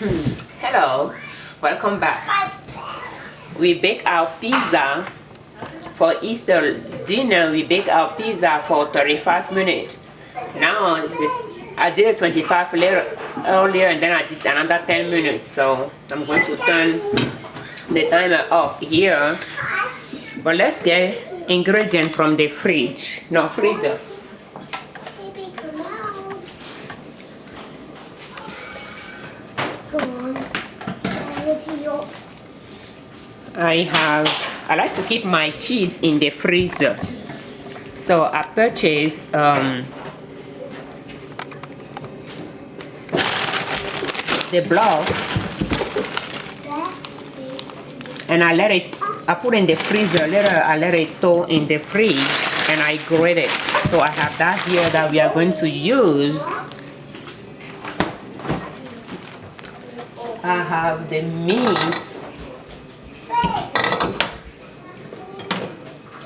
Hello, welcome back. We bake our pizza for Easter dinner. We bake our pizza for 35 minutes. Now I did it 25 later, earlier, and then I did another 10 minutes. So I'm going to turn the timer off here. But let's get ingredient from the fridge. No, freezer. Baby, come out. Go on. I like to keep my cheese in the freezer. So I purchased the block, and I put in the freezer. Later I let it thaw in the fridge and I grate it. So I have that here that we are going to use. I have the meat.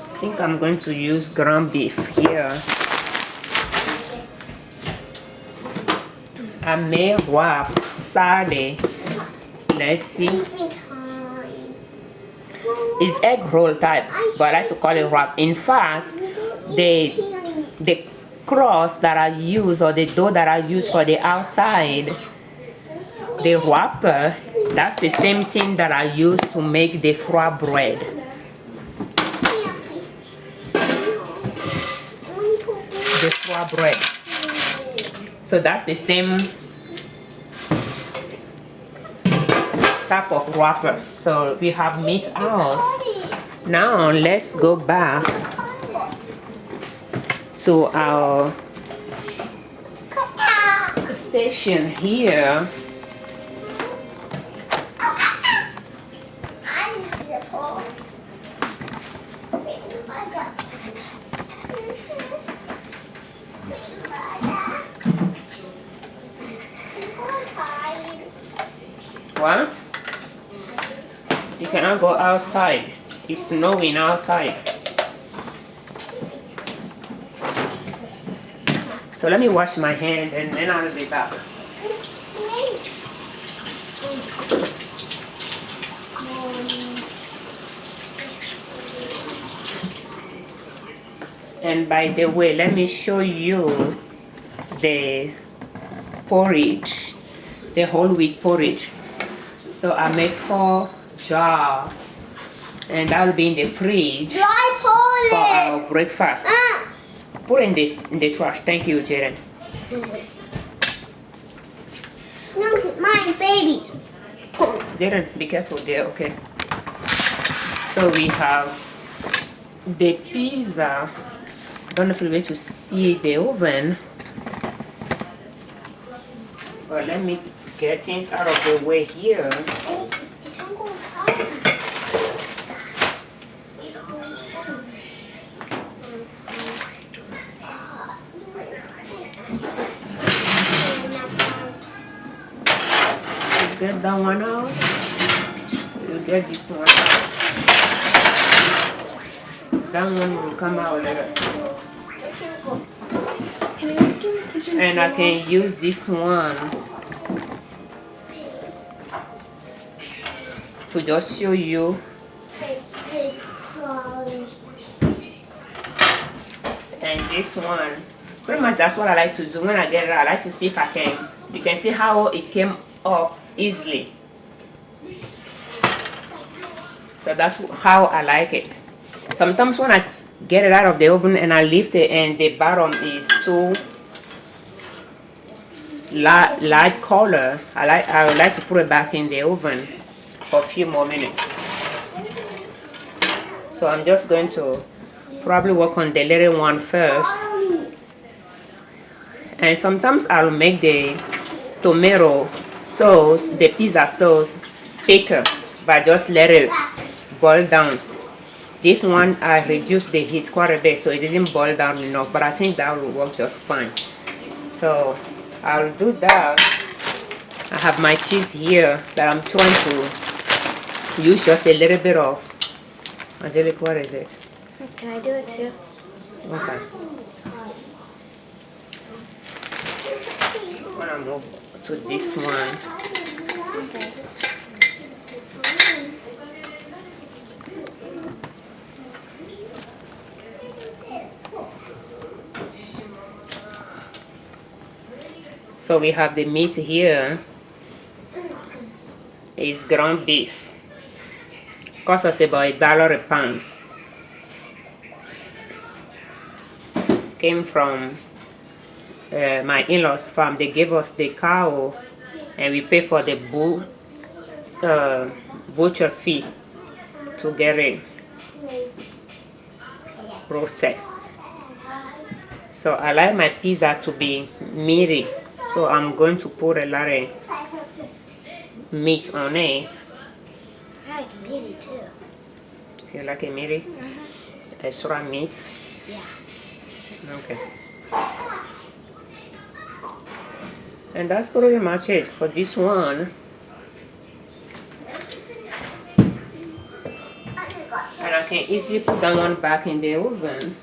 I think I'm going to use ground beef here. I may wrap Saturday. Let's see. It's egg roll type, but I like to call it wrap. In fact, the crust that I use, or the dough that I use for the outside, the wrapper, that's the same thing that I use to make the froid bread. The froid bread. So that's the same type of wrapper. So we have meat out. Now let's go back to our station here. What? You cannot go outside. It's snowing outside. So let me wash my hand and then I'll be back. And by the way, let me show you the porridge, the whole wheat porridge. So I made 4 jars, and that will be in the fridge for our breakfast. Put in the trash. Thank you, Jaden. No, mine, baby. Jaden, be careful there, okay? So we have the pizza. Don't know if you're going to see the oven, but let me get things out of the way here. Get that one out. We'll get this one out. That one will come out later. And I can use this one to just show you. And this one, pretty much that's what I like to do when I get it. I like to see if I can, you can see how it came off easily. So that's how I like it. Sometimes when I get it out of the oven and I lift it and the bottom is too light color, I would like to put it back in the oven for a few more minutes. So I'm just going to probably work on the little one first. And sometimes I'll make the tomato sauce, the pizza sauce, thicker, but just let it boil down. This one I reduced the heat quite a bit, so it didn't boil down enough, but I think that will work just fine. So I'll do that. I have my cheese here that I'm trying to use just a little bit of. Angelique, what is it? Can I do it too? Okay. I'm gonna move to this one. Okay. So we have the meat here. It's ground beef. Cost us about $1 a pound. Came from my in-laws farm. They gave us the cow and we pay for the butcher fee to get it processed. So I like my pizza to be meaty, so I'm going to put a lot of meat on it. I like meaty too. You like it meaty? Extra meat? Yeah. Okay. And that's pretty much it for this one. And I can easily put that one back in the oven.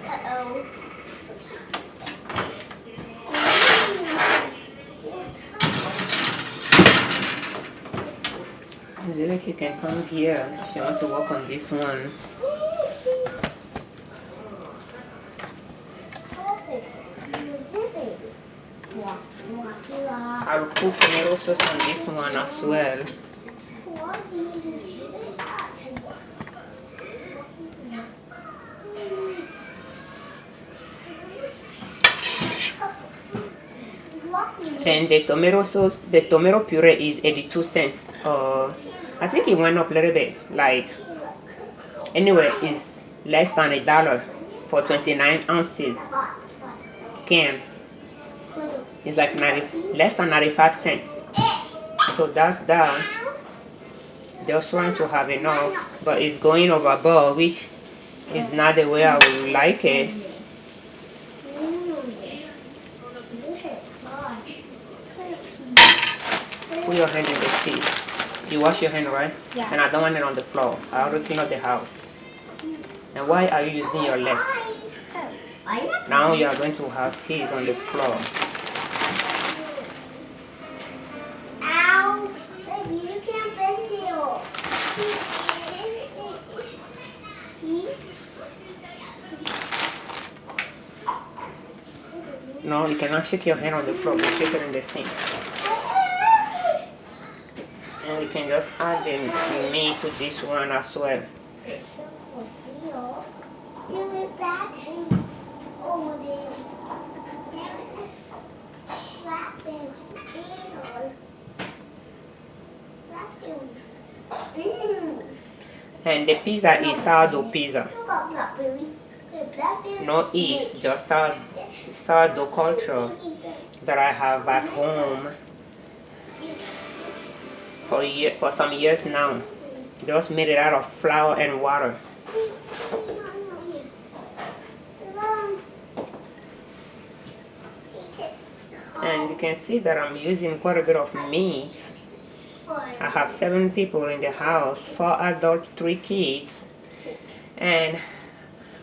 Uh-oh. Angelique can come here if you want to work on this one. I'll put tomato sauce on this one as well. And the tomato sauce, the tomato puree is 82 cents. I think it went up a little bit. Like, anyway, it's less than $1 for 29 ounces can. It's like less than 95 cents. So that's that. Just trying to have enough, but it's going overboard, which is not the way I would like it. Put your hand in the cheese. You wash your hand, right? Yeah. And I don't want it on the floor. I already clean up the house. And why are you using your left? Now you are going to have cheese on the floor. Ow! Baby, you can't bend it. No, you cannot shake your hand on the floor. You shake it in the sink. And you can just add the meat to this one as well. And the pizza is sourdough pizza. No yeast, just sourdough culture that I have at home for some years now. Just made it out of flour and water. And you can see that I'm using quite a bit of meat. I have 7 people in the house, 4 adults, 3 kids. And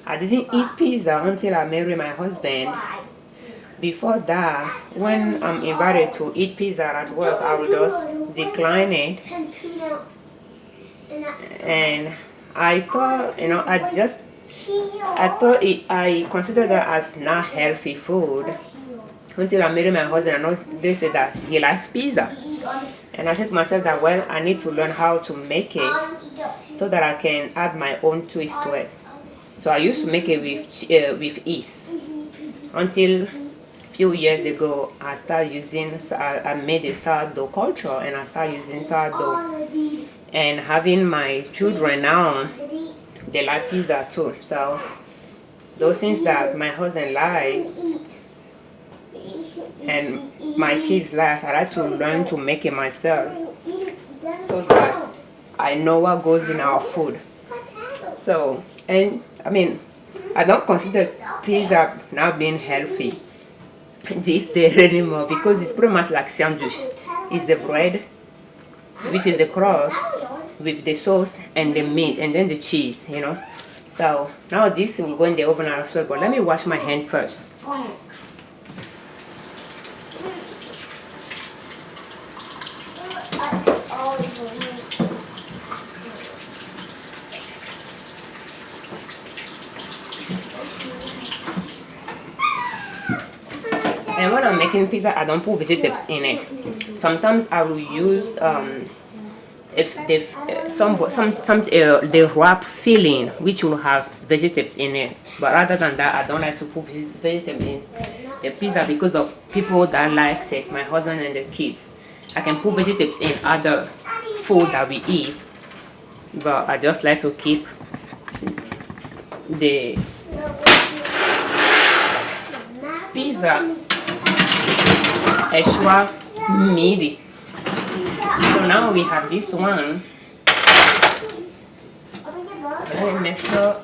I didn't eat pizza until I married my husband. Before that, when I'm invited to eat pizza at work, I will just decline it. And I thought, I considered that as not healthy food. Until I married my husband, I know they said that he likes pizza. And I said to myself that, well, I need to learn how to make it so that I can add my own twist to it. So I used to make it with yeast. Until a few years ago, I started using, I made a sourdough culture and I started using sourdough. And having my children now, they like pizza too. So those things that my husband likes and my kids like, I like to learn to make it myself so that I know what goes in our food. So, and I mean, I don't consider pizza now being healthy these days anymore because it's pretty much like sandwich. It's the bread, which is the crust with the sauce and the meat and then the cheese, So now this will go in the oven as well, but let me wash my hand first. And when I'm making pizza, I don't put vegetables in it. Sometimes I will use if the wrap filling, which will have vegetables in it. But other than that, I don't like to put vegetables in the pizza because of people that likes it, my husband and the kids. I can put vegetables in other food that we eat, but I just like to keep the pizza extra meaty. So now we have this one. Let me make sure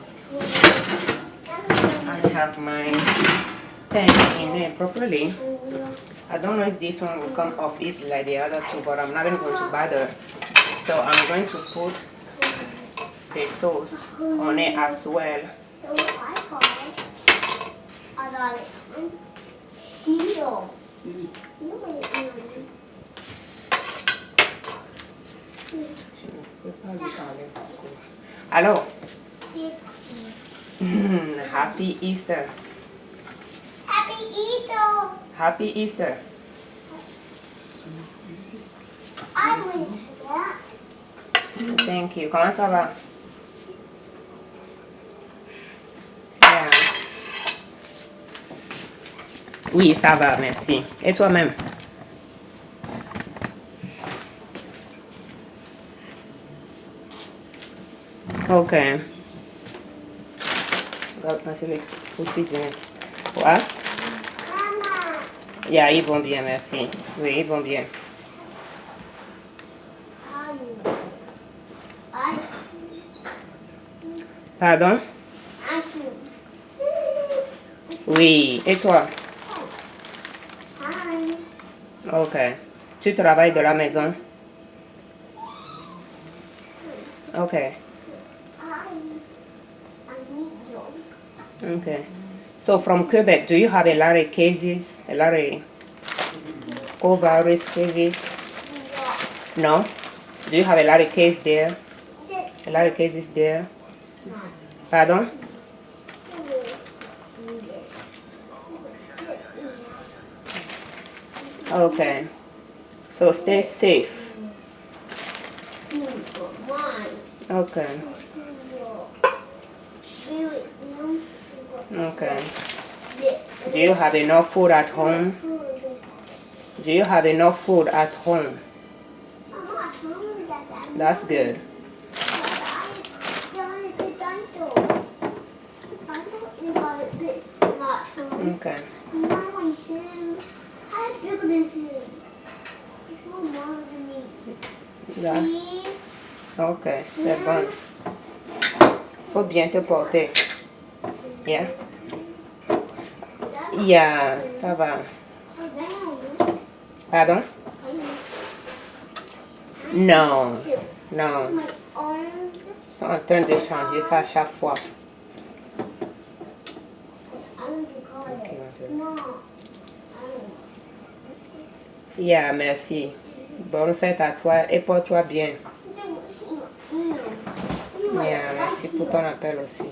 I have my pan in there properly. I don't know if this one will come off easily like the other two, but I'm not even going to bother. So I'm going to put the sauce on it as well. Hello. Happy Easter. Happy Easter. Happy Easter. I went to that. Thank you. Comment ça va? Yeah. Oui, ça va, merci. Et toi-même? Okay. What? Mama. Yeah, ils vont bien, merci. Oui, ils vont bien. Pardon? Oui, et toi? Hi. Ok. Tu travailles de la maison? Ok. Okay. So from Quebec, do you have a lot of cases, a lot of COVID cases? No? Do you have a lot of cases there? A lot of cases there? Pardon? Okay. So stay safe. Okay. Okay. Do you have enough food at home? Do you have enough food at home? That's good. Okay. Là. Ok, c'est bon. Faut bien te porter. Yeah. Yeah, ça va. Pardon? Non. Non. Ils sont en train de changer ça à chaque fois. Yeah, merci. Bonne fête à toi et porte-toi bien. Yeah, merci pour ton appel aussi.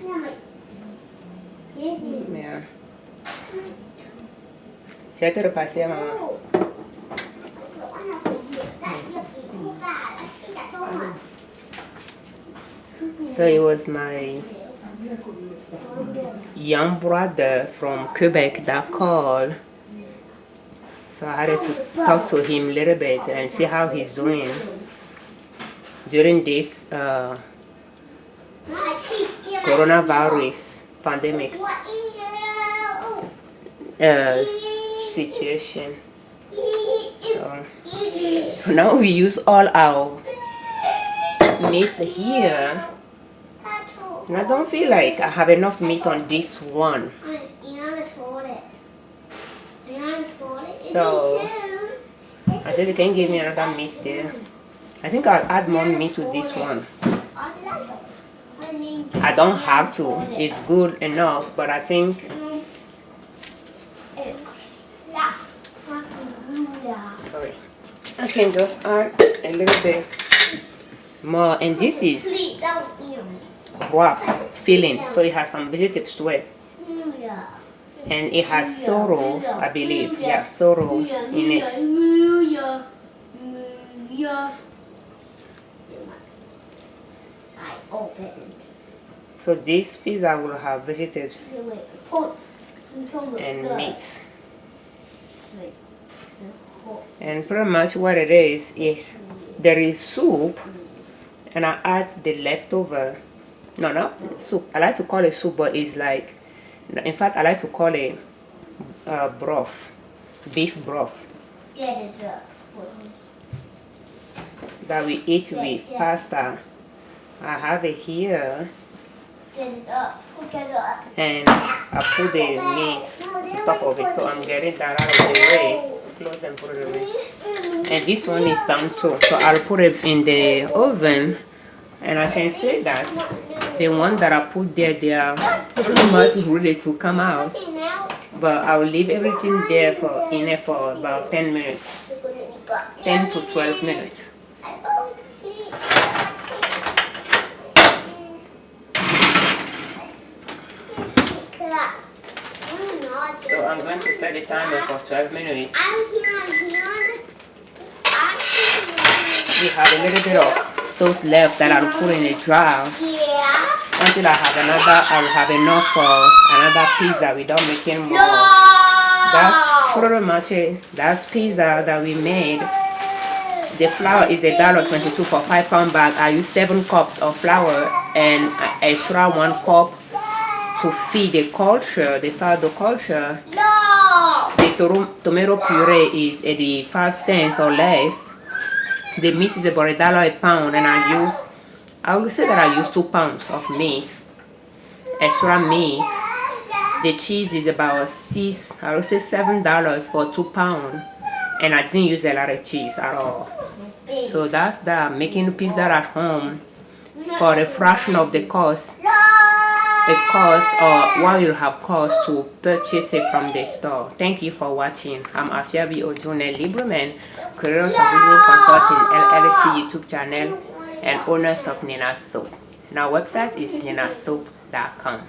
Yeah. Je vais te repasser, maman. So it was my young brother from Quebec that called. So I had to talk to him a little bit and see how he's doing during this coronavirus pandemic situation. So now we use all our meat here. And I don't feel like I have enough meat on this one. So I said you can give me another meat there. I think I'll add more meat to this one. I don't have to. It's good enough, but I think sorry. I can just add a little bit more, and this is wrap filling, so it has some vegetables to it, and it has sorrel, I believe. Yeah, sorrel in it. So this pizza will have vegetables and meats. And pretty much what it is, there is soup, and I add the leftover. No, not soup. I like to call it soup, but it's like, in fact, I like to call it broth, beef broth that we eat with pasta. I have it here, and I put the meat on top of it, so I'm getting that out of the way. Close and put it away. And this one is done too, so I'll put it in the oven. And I can say that the one that I put there, they are pretty much ready to come out, but I will leave everything there in it for about 10 minutes, 10 to 12 minutes. So I'm going to set the timer for 12 minutes. We have a little bit of sauce left that I'll put in a jar until I have I'll have enough for another pizza without making more. That's pretty much it. That's pizza that we made. The flour is $1.22 for 5-pound bag. I use 7 cups of flour and extra 1 cup to feed the culture, the sourdough culture. The tomato puree is 85 cents or less. The meat is about $1 a pound, and I will say that I use 2 pounds of meat, extra meat. The cheese is about $7 for 2 pounds, and I didn't use a lot of cheese at all. So that's that. Making pizza at home for a fraction of the cost. Or what you'll have cost to purchase it from the store. Thank you for watching. I'm Afiabi Ojune Liberman, creators of Liberman Consulting L.L.C YouTube channel and owners of Nina's Soap. And our website is ninasoap.com.